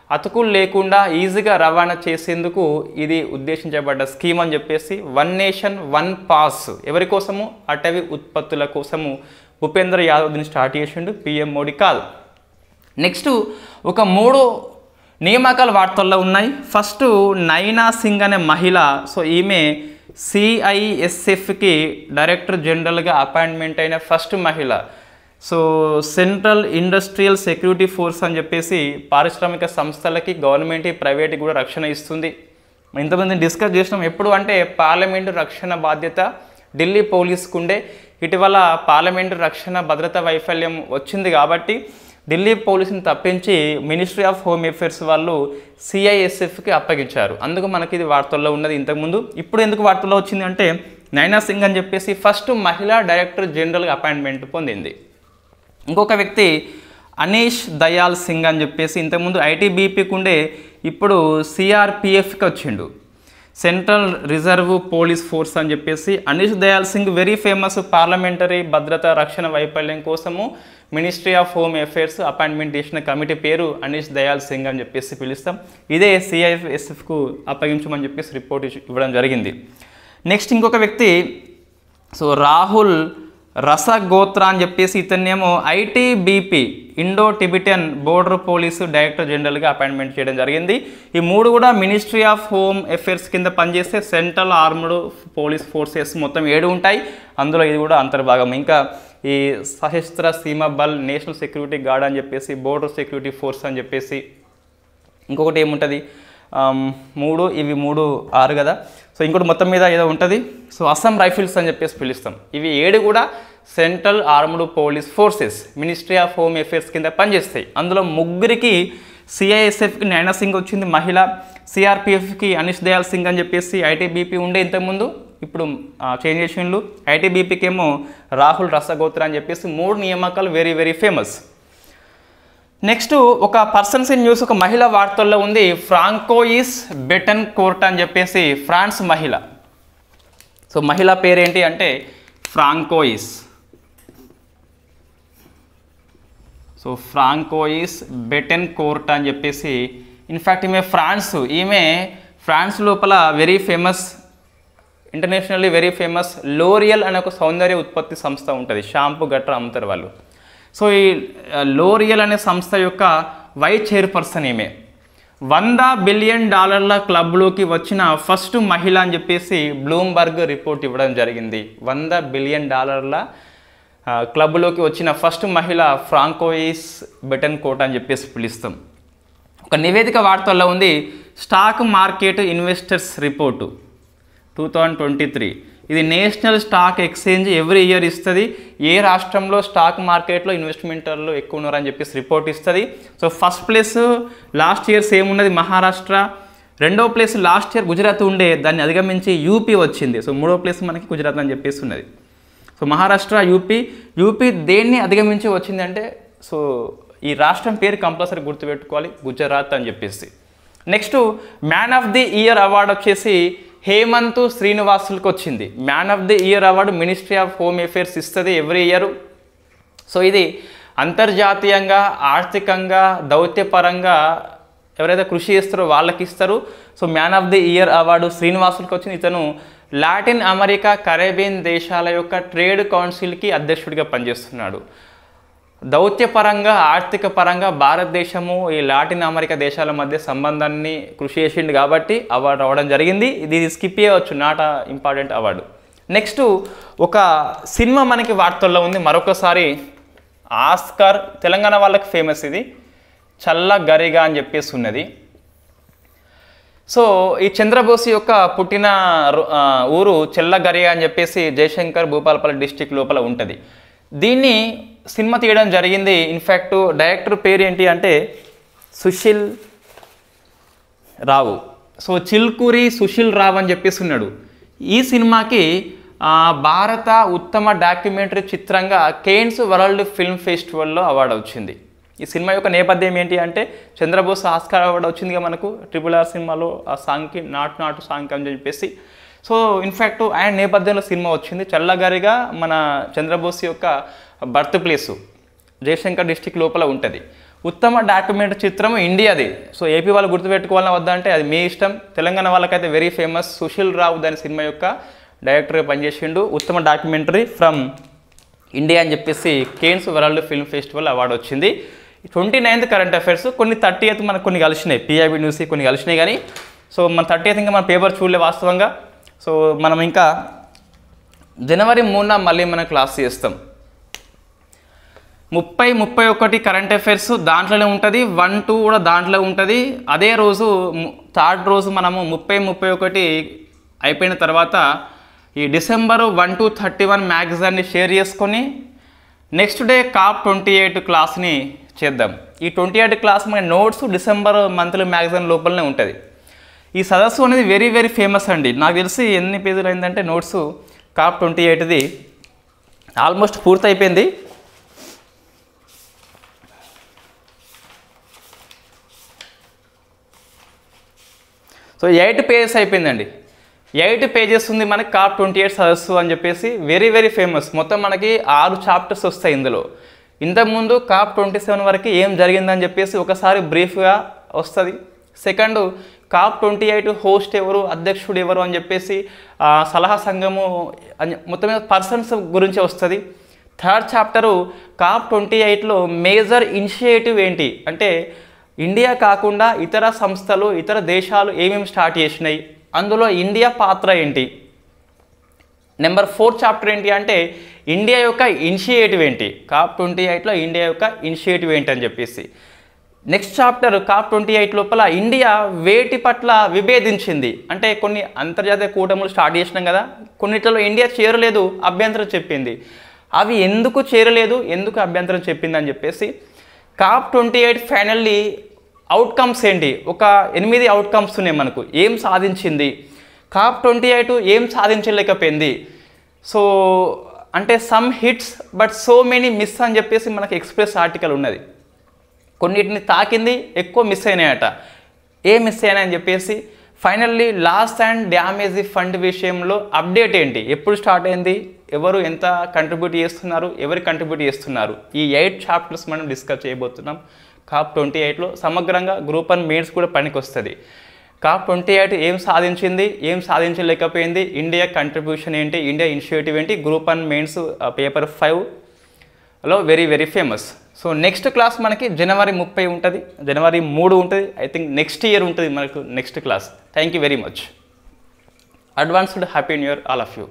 అతుకులు లేకుండా ఈజీగా రవాణా చేసేందుకు ఇది ఉద్దేశించబడ్డ స్కీమ్ అని చెప్పేసి. వన్ నేషన్ వన్ పాస్ ఎవరి కోసము? అటవీ ఉత్పత్తుల కోసము భూపేంద్ర యాదవ్ దీన్ని స్టార్ట్ చేసిండు, పిఎం మోడీ కాదు. నెక్స్ట్ ఒక 3 నియామకాలు వార్తల్లో ఉన్నాయి. ఫస్ట్ నైనా సింగ్ అనే మహిళ, సో ఈమె సిఐఎస్ఎఫ్కి డైరెక్టర్ జనరల్గా అపాయింట్మెంట్ అయిన ఫస్ట్ మహిళ. So central industrial security force అని చెప్పేసి పారిశ్రామిక సంస్థలకి గవర్నమెంట్ ప్రైవేట్కి కూడా రక్షణ ఇస్తుంది. ఇంతమంది డిస్కస్ చేసినాం. ఎప్పుడు అంటే పార్లమెంటు రక్షణ బాధ్యత ఢిల్లీ పోలీస్కు ఉండే. ఇటీవల పార్లమెంటు రక్షణ భద్రత వైఫల్యం వచ్చింది కాబట్టి ఢిల్లీ పోలీసుని తప్పించి మినిస్ట్రీ ఆఫ్ హోమ్ అఫేర్స్ వాళ్ళు సిఐఎస్ఎఫ్కి అప్పగించారు. అందుకు మనకి ఇది వార్తల్లో ఉన్నది ఇంతకుముందు. ఇప్పుడు ఎందుకు వార్తల్లో వచ్చింది అంటే నైనా సింగ్ అని చెప్పేసి ఫస్ట్ మహిళా డైరెక్టర్ జనరల్గా అపాయింట్మెంట్ పొందింది. ఇంకొక వ్యక్తి అనీష్ దయాల్ సింగ్ అని చెప్పేసి ఇంతకుముందు ఐటీబీపీకి ఉండే, ఇప్పుడు సిఆర్పిఎఫ్కి వచ్చిండు, సెంట్రల్ రిజర్వ్ పోలీస్ ఫోర్స్ అని చెప్పేసి. Anish Dayal Singh very famous parliamentary భద్రత రక్షణ వైఫల్యం కోసము ministry of home affairs appointment చేసిన కమిటీ పేరు అనీష్ దయాల్ సింగ్ అని చెప్పేసి పిలుస్తాం. ఇదే సిఐఎస్ఎఫ్కు అప్పగించమని చెప్పేసి రిపోర్ట్ ఇవ్వడం జరిగింది. నెక్స్ట్ ఇంకొక వ్యక్తి, సో రాహుల్ రసగోత్రా అని చెప్పేసి ఇతన్నేమో ITBP Indo Tibetan border police director జనరల్గా అపాయింట్మెంట్ చేయడం జరిగింది. ఈ 3 కూడా మినిస్ట్రీ ఆఫ్ హోమ్ అఫేర్స్ కింద పనిచేస్తే సెంట్రల్ ఆర్మ్డ్ పోలీస్ ఫోర్సెస్ మొత్తం 7 ఉంటాయి. అందులో ఇది కూడా అంతర్భాగం. ఇంకా ఈ సశస్త్ర సీమా బల్, నేషనల్ సెక్యూరిటీ గార్డ్ అని చెప్పేసి, బోర్డర్ సెక్యూరిటీ ఫోర్స్ అని చెప్పేసి, ఇంకొకటి ఏముంటుంది 3, ఇవి 3 6 కదా. సో ఇంకోటి మొత్తం మీద ఏదో ఉంటుంది, సో అస్సాం రైఫిల్స్ అని చెప్పేసి పిలుస్తాం. ఇవి 7 కూడా central armed police forces ministry of home affairs కింద పనిచేస్తాయి. అందులో 3కి సిఐఎస్ఎఫ్కి నైనా సింగ్ వచ్చింది మహిళ, సిఆర్పిఎఫ్కి అనీష్ దయాల్ సింగ్ అని చెప్పేసి ఐటీబీపీ ఉండే ఇంతకుముందు, ఇప్పుడు చేంజ్ చేసిండ్లు. ఐటీబీపీకి ఏమో రాహుల్ రసగోత్రా అని చెప్పేసి 3 నియామకాలు వెరీ వెరీ ఫేమస్. నెక్స్ట్ ఒక పర్సన్స్ ఇన్ న్యూస్, ఒక మహిళ వార్తల్లో ఉంది, ఫ్రాంకోయిస్ బెటన్కోర్ట్ అని చెప్పేసి ఫ్రాన్స్ మహిళ. సో మహిళ పేరేంటి అంటే ఫ్రాంకోయిస్. సో ఫ్రాంకోయిస్ బెటన్కోర్ట్ అని చెప్పేసి, ఇన్ఫ్యాక్ట్ ఈమె ఫ్రాన్స్ లోపల very famous, internationally very famous L'Oreal అనే ఒక సౌందర్య ఉత్పత్తి సంస్థ ఉంటుంది, షాంపూ గట్రా అమ్ముతారు వాళ్ళు. సో ఈ లోరియల్ అనే సంస్థ యొక్క వైస్ చైర్పర్సన్ ఈమె. $100 బిలియన్ క్లబ్లోకి వచ్చిన ఫస్ట్ మహిళ అని చెప్పేసి బ్లూంబర్గ్ రిపోర్ట్ ఇవ్వడం జరిగింది. $100 బిలియన్ క్లబ్లోకి వచ్చిన ఫస్ట్ మహిళ ఫ్రాంకోయిస్ బెటన్కోర్ట్ అని చెప్పేసి పిలుస్తాం. ఒక నివేదిక వార్తల్లో ఉంది, స్టాక్ మార్కెట్ ఇన్వెస్టర్స్ రిపోర్టు 2023. ఇది national stock exchange every year ఇస్తుంది, ఏ రాష్ట్రంలో స్టాక్ మార్కెట్లో ఇన్వెస్ట్మెంటర్లు ఎక్కువ ఉన్నారని చెప్పేసి రిపోర్ట్ ఇస్తుంది. So first place last year same ఉన్నది మహారాష్ట్ర, 2వ ప్లేస్ లాస్ట్ ఇయర్ గుజరాత్ ఉండే, దాన్ని అధిగమించి యూపీ వచ్చింది. సో 3వ ప్లేస్ మనకి గుజరాత్ అని చెప్పేసి ఉన్నది. సో మహారాష్ట్ర, యూపీ దేన్ని అధిగమించి వచ్చింది అంటే, సో ఈ రాష్ట్రం పేరు కంపల్సరీ గుర్తుపెట్టుకోవాలి, గుజరాత్ అని చెప్పేసి. Next man of the year award వచ్చేసి హేమంత్ శ్రీనివాసులకు వచ్చింది. Man of the year award ministry of home affairs ఇస్తుంది ఎవ్రీ ఇయర్. సో ఇది అంతర్జాతీయంగా, ఆర్థికంగా, దౌత్యపరంగా ఎవరైతే కృషి చేస్తారో వాళ్ళకి ఇస్తారు. So man of the year award శ్రీనివాసులకు వచ్చింది. ఇతను లాటిన్ అమెరికా, కరేబియన్ దేశాల యొక్క ట్రేడ్ కౌన్సిల్కి అధ్యక్షుడిగా పనిచేస్తున్నాడు. దౌత్యపరంగా, ఆర్థిక పరంగా భారతదేశము ఈ లాటిన్ అమెరికా దేశాల మధ్య సంబంధాన్ని కృషి చేసిండు కాబట్టి అవార్డు రావడం జరిగింది. ఇది స్కిప్ చేయవచ్చు, నాట్ ఇంపార్టెంట్ అవార్డు. నెక్స్ట్ ఒక సినిమా మనకి వార్తల్లో ఉంది మరొకసారి, ఆస్కార్, తెలంగాణ వాళ్ళకి ఫేమస్ ఇది, చల్ల గరిగా అని చెప్పేసి ఉన్నది. సో ఈ చంద్రబోస్ యొక్క పుట్టిన ఊరు చెల్లగరిగా అని చెప్పేసి జయశంకర్ భూపాలపల్లి డిస్టిక్ లోపల ఉంటుంది. దీన్ని సినిమా తీయడం జరిగింది. ఇన్ఫ్యాక్ట్ డైరెక్టర్ పేరు ఏంటి అంటే సుశీల్ రావు. సో చిల్కూరి సుశీల్ రావు అని చెప్పేసి ఉన్నాడు. ఈ సినిమాకి భారత ఉత్తమ డాక్యుమెంటరీ చిత్రంగా కేన్స్ వరల్డ్ ఫిల్మ్ ఫెస్టివల్లో అవార్డు వచ్చింది. ఈ సినిమా యొక్క నేపథ్యం ఏంటి అంటే చంద్రబోస్ ఆస్కార్ అవార్డు వచ్చిందిగా మనకు RRR సినిమాలో ఆ సాంగ్కి నాటు సాంగ్ అని చెప్పేసి. సో ఇన్ఫ్యాక్ట్ ఆయన నేపథ్యంలో సినిమా వచ్చింది. చల్లగారిగా మన చంద్రబోస్ యొక్క బర్త్ ప్లేసు జయశంకర్ డిస్టిక్ లోపల ఉంటుంది. ఉత్తమ డాక్యుమెంటరీ చిత్రం ఇండియాది. సో ఏపీ వాళ్ళు గుర్తుపెట్టుకోవాలని వద్దా అంటే అది మీ ఇష్టం. తెలంగాణ వాళ్ళకైతే వెరీ ఫేమస్ సుశీల్ రావు దాని సినిమా యొక్క డైరెక్టర్గా పనిచేసిండు. ఉత్తమ డాక్యుమెంటరీ ఫ్రమ్ ఇండియా అని చెప్పేసి Cannes world film festival award వచ్చింది. 29th కరెంట్ అఫైర్స్ కొన్ని 30th మనకు కొన్ని కలిసినాయి, PIB న్యూస్ కొన్ని కలిసినాయి కానీ సో మన 30th ఇంకా మన పేపర్ చూడలే వాస్తవంగా. సో మనం ఇంకా జనవరి 3న మళ్ళీ మనం క్లాస్ చేస్తాం. 30-31 కరెంట్ అఫైర్స్ దాంట్లోనే ఉంటుంది, 1-2 కూడా దాంట్లో ఉంటుంది. అదే రోజు 3rd రోజు మనము 30-31 అయిపోయిన తర్వాత ఈ డిసెంబర్ 1-31 మ్యాగజైన్ని షేర్ చేసుకొని నెక్స్ట్ డే COP 28 క్లాస్ని చేద్దాం. ఈ 28 క్లాస్ మన నోట్స్ డిసెంబర్ మంత్లీ మ్యాగజైన్ లోపలనే ఉంటుంది. ఈ సదస్సు అనేది వెరీ వెరీ ఫేమస్ అండి. నాకు తెలిసి ఎన్ని పేజీలు అయిందంటే నోట్స్ COP 28ది ఆల్మోస్ట్ పూర్తి అయిపోయింది. సో 8 పేజెస్ అయిపోయిందండి. 8 పేజెస్ ఉంది మనకి COP 28 సదస్సు అని చెప్పేసి వెరీ వెరీ ఫేమస్. మొత్తం మనకి 6 చాప్టర్స్ వస్తాయి ఇందులో. ఇంతకుముందు COP 27 వరకు ఏం జరిగిందని చెప్పేసి ఒకసారి బ్రీఫ్గా వస్తుంది. సెకండ్ COP 28 హోస్ట్ ఎవరు, అధ్యక్షుడు ఎవరు అని చెప్పేసి సలహా సంఘము మొత్తం మీద పర్సన్స్ గురించి వస్తుంది. 3rd చాప్టరు COP 28లో మేజర్ ఇనిషియేటివ్ ఏంటి అంటే ఇండియా కాకుండా ఇతర సంస్థలు ఇతర దేశాలు ఏమేమి స్టార్ట్ చేసినాయి, అందులో ఇండియా పాత్ర ఏంటి. నెంబర్ 4 చాప్టర్ ఏంటి అంటే ఇండియా యొక్క ఇనిషియేటివ్ ఏంటి, COP 28లో ఇండియా యొక్క ఇనిషియేటివ్ ఏంటి అని చెప్పేసి. నెక్స్ట్ చాప్టర్ COP 28 లోపల ఇండియా వేటి పట్ల విభేదించింది అంటే కొన్ని అంతర్జాతీయ కూటములు స్టార్ట్ చేసినాం కదా, కొన్నిట్లలో ఇండియా చేరలేదు, అభ్యంతరం చెప్పింది. అవి ఎందుకు చేరలేదు, ఎందుకు అభ్యంతరం చెప్పింది అని చెప్పేసి. COP 28 ఫైనల్లీ అవుట్కమ్స్ ఏంటి, ఒక 8 అవుట్కమ్స్ ఉన్నాయి మనకు. ఏం సాధించింది COP 28, ఏం సాధించలేకపోయింది. సో అంటే some hits but so many miss అని చెప్పేసి మనకు ఎక్స్ప్రెస్ ఆర్టికల్ ఉన్నది. కొన్నిటిని తాకింది, ఎక్కువ మిస్ అయినాయట. ఏ మిస్ అయినాయని చెప్పేసి finally loss and damage fund విషయంలో అప్డేట్ ఏంటి, ఎప్పుడు స్టార్ట్ అయింది, ఎవరు ఎంత కంట్రిబ్యూట్ చేస్తున్నారు, ఎవరు కంట్రిబ్యూట్ చేస్తున్నారు. ఈ 8 చాప్టర్స్ మనం డిస్కస్ చేయబోతున్నాం COP 28లో. సమగ్రంగా గ్రూప్ 1 మెయిన్స్ కూడా పనికి వస్తుంది. COP 28 ఏం సాధించింది, ఏం సాధించలేకపోయింది, ఇండియా కంట్రిబ్యూషన్ ఏంటి, ఇండియా ఇనిషియేటివ్ ఏంటి, group 1 mains paper 5లో very very famous. So next class మనకి జనవరి 30 ఉంటుంది, జనవరి 3 ఉంటుంది. ఐ థింక్ నెక్స్ట్ ఇయర్ ఉంటుంది మనకు next class. Thank you very much. Advanced happy new year all of you.